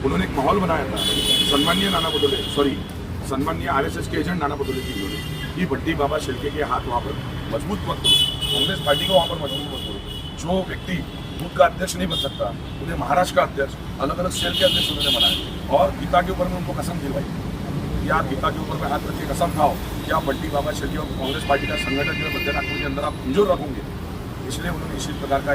उन्होंने एक माहौल बनाया था। सन्माननीय आरएसएस के एजेंट नाना पटोले जी बोले कि बड्डी बाबा शेल्के के हाथ वहाँ पर मजबूत मत करो, कांग्रेस पार्टी को वहाँ पर मजबूत मत करो। जो व्यक्ति बूथ का अध्यक्ष नहीं बन सकता उन्हें महाराष्ट्र का अध्यक्ष, अलग अलग सेल के अध्यक्ष उन्होंने बनाए और गीता के ऊपर में उनको कसम दिलवाई कि आप गीता के ऊपर में हाथ रख के कसम खाओ कि आप बड्डी बाबा शेल्के और कांग्रेस पार्टी का संगठन जो है मध्य नागपुर के अंदर आप कमजोर रखोगे। इसलिए उन्होंने इसी प्रकार का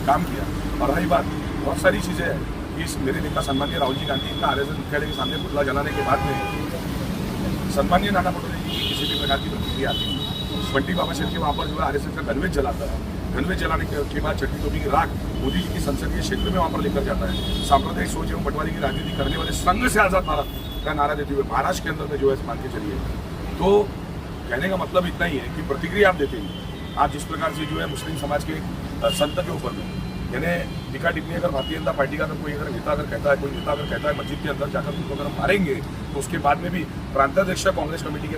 काम किया। और रही बात, बहुत सारी चीज़ें हैं कि इस मेरे नेता सन्माननीय राहुल जी गांधी का आरएसएस मुख्यालय के सामने पुतला जलाने के बाद में सन्माननीय नाना पटोले जी की किसी भी प्रकार की प्रतिक्रिया आती है। बड्डी बाबा शेल्के वहाँ पर जो है आरएसएस का गणवेश जलाता है। गणवेश जलाने के बाद चट्टी टोपी की राख मोदी जी की संसदीय क्षेत्र में वहाँ पर लेकर जाता है। सांप्रदायिक सोच एवं बंटवारे की राजनीति करने वाले संघ से आजाद भारत का नारा देते हुए महाराष्ट्र के अंदर में जो है मान के चलिए। तो कहने का मतलब इतना ही है कि प्रतिक्रिया आप देते हैं। आप जिस प्रकार से जो है मुस्लिम समाज के संत के ऊपर में यानी टिक्का टिप्पणी अगर भारतीय जनता पार्टी का कोई अगर नेता अगर कहता है मस्जिद के अंदर जाकर उनको अगर मारेंगे तो उसके बाद में भी प्रांताध्यक्ष कांग्रेस कमेटी के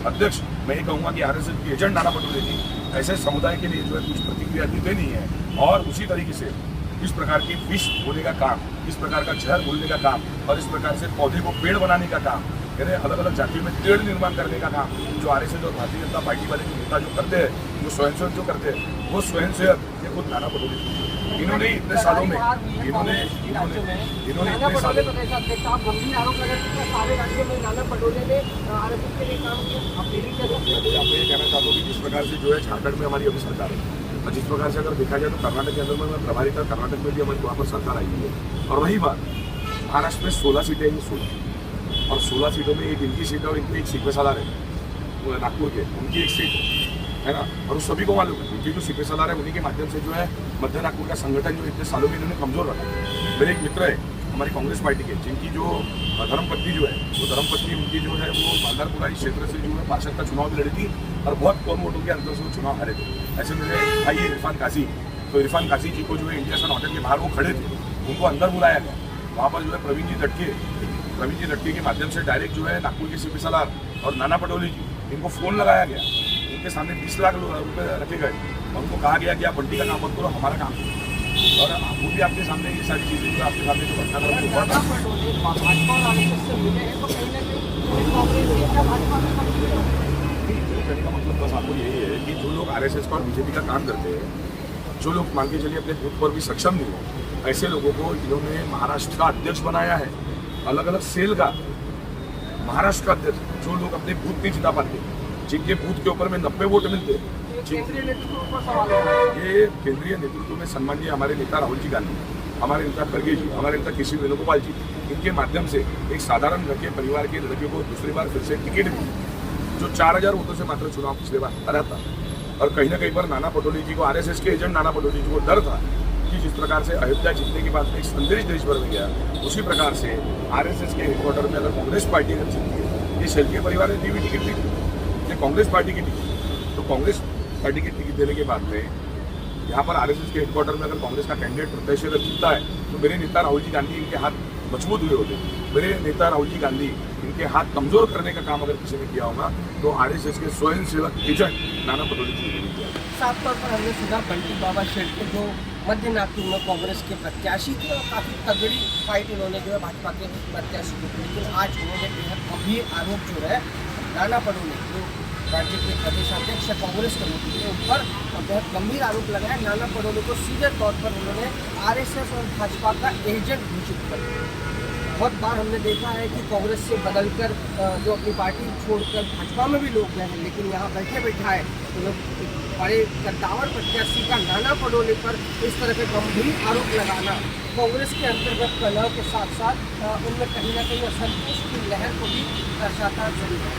अध्यक्ष मैं ये कहूँगा कि आरएसएस के एजेंट नाना पटोले जी ऐसे समुदाय के लिए जो है कुछ प्रतिक्रिया देते नहीं है। और उसी तरीके से इस प्रकार की विष बोने का काम, इस प्रकार का जहर बोलने का काम और इस प्रकार से पौधे को पेड़ बनाने का काम, यानी अलग अलग जातियों में पेड़ निर्माण करने का काम जो आरएसएस और भारतीय जनता पार्टी वाले जो नेता जो करते हैं, जो स्वयंसेवक जो करते हैं, वो स्वयंसेवक ये खुद नाना पटोले इन्होंने इतने सालों में इन्होंने इतने सालों में आप ये कहना चाहता हूँ कि जिस प्रकार से जो है झारखंड में हमारी अभी सरकार है और जिस प्रकार से अगर देखा जाए तो कर्नाटक के अंदर में प्रभारी था, कर्नाटक में भी हमारी वहाँ पर सरकार आई हुई है। और रही बात महाराष्ट्र में 16 सीटें हैं, 16 और 16 सीटों में एक इनकी सीट और इनकी एक सीट पे सलार है नागपुर के, उनकी एक सीट है ना। और उस सभी को मालूम है उनकी जो सीपे सलार है उन्हीं के माध्यम से जो है मध्य नागपुर का संगठन जो इतने सालों में इन्होंने कमजोर रखा। मेरे एक मित्र है हमारी कांग्रेस पार्टी के, जिनकी जो धर्मपत्नी जो है वो धर्मपत्नी उनकी जो है वो मालदारपुरा क्षेत्र से जो है पार्षद का चुनाव भी लड़ी थी और बहुत कम वोटों के अंतर से वो चुनाव हारे थे। ऐसे मेरे भाई इरफान काजी, तो इरफान काजी जी को जो है इंडिया सन होटल के बाहर वो खड़े थे, उनको अंदर बुलाया गया। वहाँ पर जो है प्रवीण जी लटके के माध्यम से डायरेक्ट जो है नागपुर के सीपी सलार और नाना पटोले जी इनको फ़ोन लगाया गया। उनके सामने 20 लाख रुपए रखे गए और उनको कहा गया कि आप बंटी का काम मत करो, हमारा काम करो। और वो भी आपके सामने ये सारी चीज़ें जो आपके सामने जो घटना कहने का मतलब बस आपको यही है कि जो लोग आरएसएस का और बीजेपी का काम करते हैं, जो लोग मान के चलिए अपने बूथ पर भी सक्षम नहीं हो, ऐसे लोगों को इन्होंने महाराष्ट्र का अध्यक्ष बनाया है, अलग अलग सेल का महाराष्ट्र का अध्यक्ष। जो लोग अपने बूथ नहीं जिता पाते, जिनके बूथ के ऊपर में 90 वोट मिलते, ये केंद्रीय नेतृत्व में सम्मानीय हमारे नेता राहुल जी गांधी, हमारे नेता खड़गे जी, हमारे नेता केसी वेणुगोपाल जी, इनके माध्यम से एक साधारण घर के परिवार के लड़के को दूसरी बार फिर से टिकट दी, जो 4000 वोटों से मात्र चुनाव पिछले बार हारा था। और कहीं ना कहीं पर नाना पटोले जी को, आरएसएस के एजेंट नाना पटोले जी को डर था कि जिस प्रकार से अयोध्या जीतने के बाद एक संदेश देश भर में गया, उसी प्रकार से आरएसएस के हेडक्वार्टर में अगर कांग्रेस पार्टी अगर जीतती है, ये शेल्के परिवार ने दी हुई टिकट दी, ये कांग्रेस पार्टी की टिकट, तो कांग्रेस पार्टी की टिकट देने के बाद में यहाँ पर आरएसएस के हेडक्वार्टर में अगर कांग्रेस का कैंडिडेट प्रत्याशी अगर जीतता है तो मेरे नेता राहुल जी गांधी इनके हाथ मजबूत हुए होते। मेरे नेता राहुल जी गांधी इनके हाथ कमजोर करने का काम अगर किसी ने किया होगा तो आरएसएस के स्वयंसेवक एजेंट नाना पटोले जी ने किया। साफ तौर पर हमने सुना बंटी बाबा शेल्के जो मध्य नागपुर में कांग्रेस के प्रत्याशी थे और काफ़ी तगड़ी फाइट उन्होंने जो है भाजपा के प्रत्याशी को, लेकिन आज उन्होंने बेहद गंभीर आरोप जो है नाना पटोले जो राज्य के प्रदेशाध्यक्ष कांग्रेस कमेटी के ऊपर बहुत गंभीर आरोप लगाया। नाना पटोले को सीधे तौर पर उन्होंने आरएसएस और भाजपा का एजेंट घोषित कर दिया। बहुत बार हमने देखा है कि कांग्रेस से बदलकर जो अपनी पार्टी छोड़कर भाजपा में भी लोग गए हैं, लेकिन यहाँ बैठे बैठाए तो लोग बड़े कद्दावर प्रत्याशी का नाना पटोले पर इस तरह के गंभीर आरोप लगाना कांग्रेस के अंतर्गत कलह के साथ साथ उनमें कहीं ना कहीं असंतोष की लहर को भी दर्शाता जरूर है।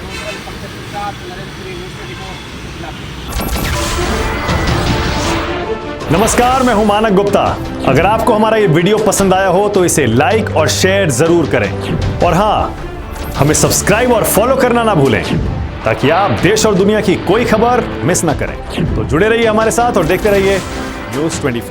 नमस्कार, मैं हूं मानक गुप्ता। अगर आपको हमारा ये वीडियो पसंद आया हो तो इसे लाइक और शेयर जरूर करें और हाँ, हमें सब्सक्राइब और फॉलो करना ना भूलें ताकि आप देश और दुनिया की कोई खबर मिस ना करें। तो जुड़े रहिए हमारे साथ और देखते रहिए न्यूज़ 24।